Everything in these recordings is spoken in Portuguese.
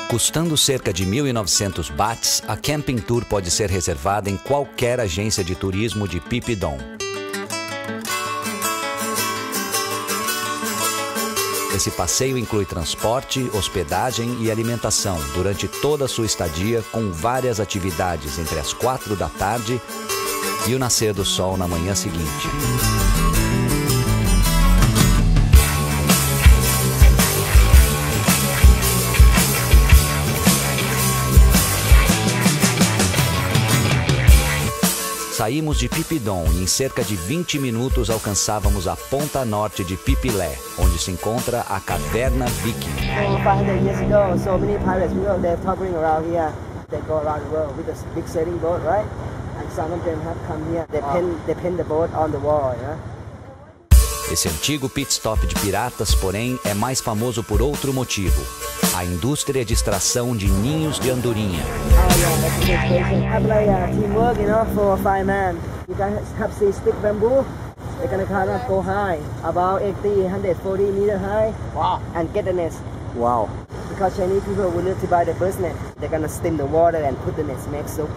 Custando cerca de 1.900 bahts, a Camping Tour pode ser reservada em qualquer agência de turismo de Phi Phi Don. Esse passeio inclui transporte, hospedagem e alimentação durante toda a sua estadia, com várias atividades entre as 4 da tarde e o nascer do sol na manhã seguinte. Saímos de Phi Phi Don e em cerca de 20 minutos alcançávamos a ponta norte de Phi Phi Leh, onde se encontra a Caverna Viking. 500 years ago, so many pirates, they're hovering around here. They go around the world with a big sailing boat, right? And some of them have come here. They pin the boat on the wall, yeah? Esse antigo pit stop de piratas, porém, é mais famoso por outro motivo: a indústria de extração de ninhos de andorinha. Have like teamwork, for 5 men. You guys have to stick bamboo. They're gonna kind of go high, about 80, 140 meters high. Wow! And get the nest. Wow! Because Chinese people will live to buy the bird's nest. They're gonna steam the water and put the nest, make soap,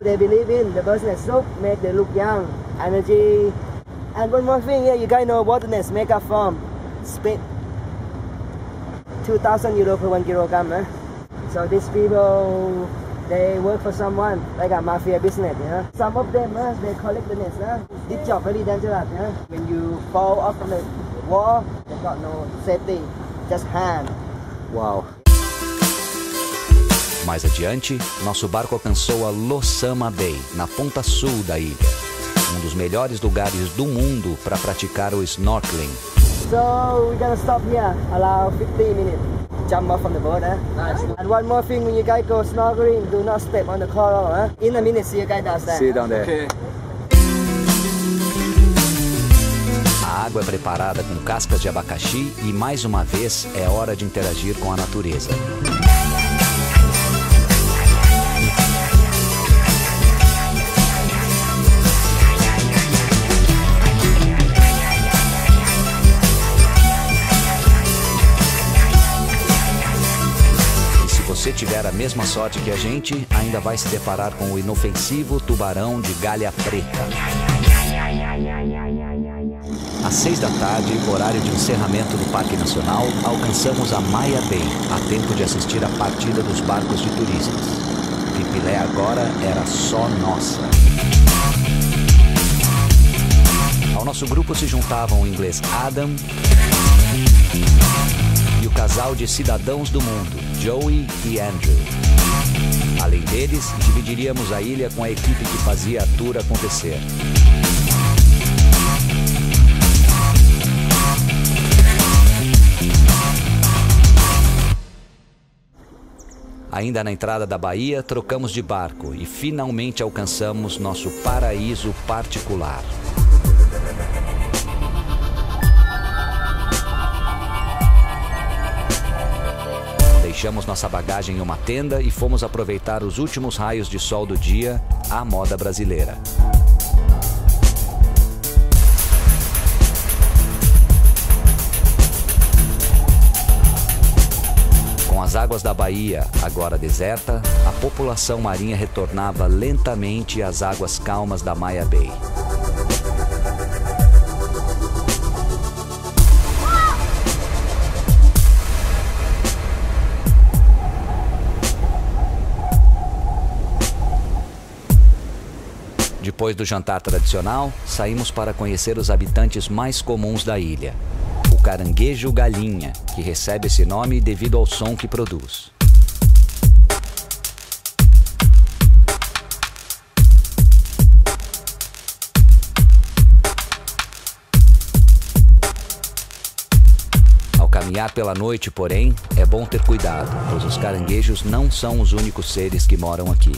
They believe in the bird's nest soap, make them look young, energy. And one more thing, you guys know what the nest make up from? Spit. 2,000 euro per 1 kilogram, So these people, they work for someone, like a mafia business, Some of them, they collect the nest, This job very dangerous, When you fall off from the wall, they got no safety, just hand. Wow. Mais adiante, nosso barco alcançou a Losama Bay, na ponta sul da ilha. Um dos melhores lugares do mundo para praticar o snorkeling. So we're gonna stop here, allow 15 minutes. Jump off from the boat, Nice. And one more thing, when you guys go snorkeling, do not step on the coral, In a minute, see you guys downstairs. See you down there. Okay. A água é preparada com cascas de abacaxi e, mais uma vez, é hora de interagir com a natureza. Se você tiver a mesma sorte que a gente, ainda vai se deparar com o inofensivo tubarão de galha preta. Às 6 da tarde, horário de encerramento do Parque Nacional, alcançamos a Maya Bay, a tempo de assistir a partida dos barcos de turistas. Phi Phi Leh agora era só nossa. Ao nosso grupo se juntavam o inglês Adam e o casal de cidadãos do mundo, Joey e Andrew. Além deles, dividiríamos a ilha com a equipe que fazia a tour acontecer. Ainda na entrada da baía, trocamos de barco e finalmente alcançamos nosso paraíso particular. Deixamos nossa bagagem em uma tenda e fomos aproveitar os últimos raios de sol do dia à moda brasileira. Com as águas da baía agora deserta, a população marinha retornava lentamente às águas calmas da Maya Bay. Depois do jantar tradicional, saímos para conhecer os habitantes mais comuns da ilha. O caranguejo galinha, que recebe esse nome devido ao som que produz. Ao caminhar pela noite, porém, é bom ter cuidado, pois os caranguejos não são os únicos seres que moram aqui.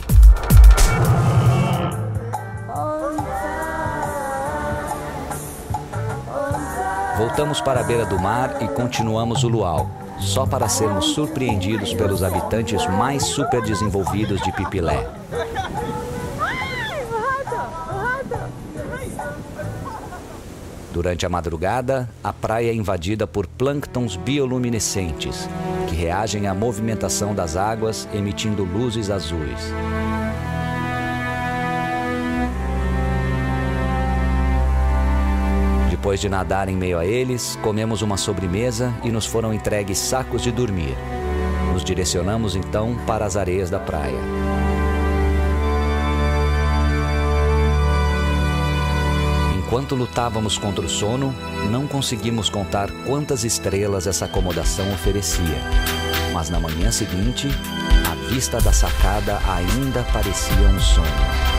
Voltamos para a beira do mar e continuamos o luau, só para sermos surpreendidos pelos habitantes mais super desenvolvidos de Phi Phi Leh. Durante a madrugada, a praia é invadida por plânctons bioluminescentes, que reagem à movimentação das águas, emitindo luzes azuis. Depois de nadar em meio a eles, comemos uma sobremesa e nos foram entregues sacos de dormir. Nos direcionamos então para as areias da praia. Enquanto lutávamos contra o sono, não conseguimos contar quantas estrelas essa acomodação oferecia. Mas na manhã seguinte, a vista da sacada ainda parecia um sonho.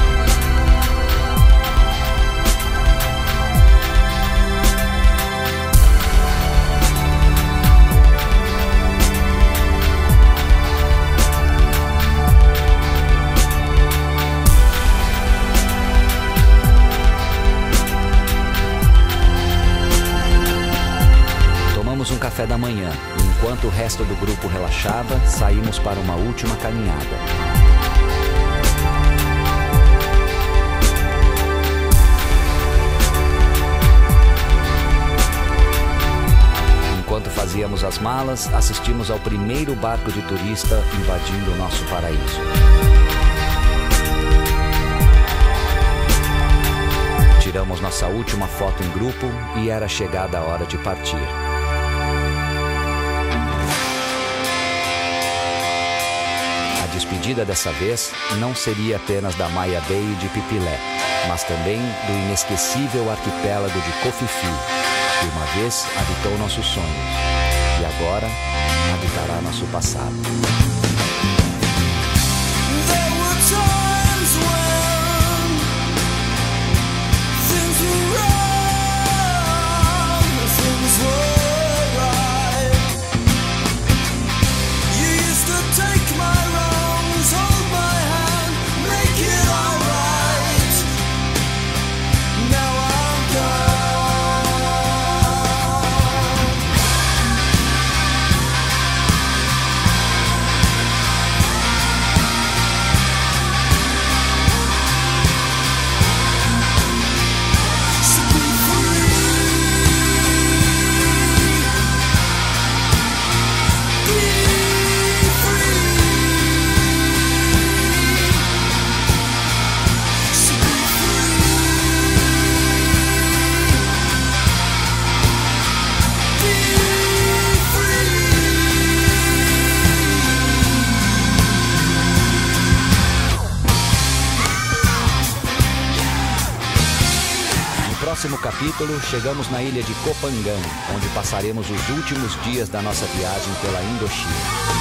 Um café da manhã e, enquanto o resto do grupo relaxava, saímos para uma última caminhada. Enquanto fazíamos as malas, assistimos ao primeiro barco de turista invadindo o nosso paraíso. Tiramos nossa última foto em grupo e era chegada a hora de partir. A despedida dessa vez não seria apenas da Maya Bay e de Pipilé, mas também do inesquecível arquipélago de Koh Phi Phi, que uma vez habitou nossos sonhos e agora habitará nosso passado. No próximo capítulo, chegamos na ilha de Koh Phangan, onde passaremos os últimos dias da nossa viagem pela Indochina.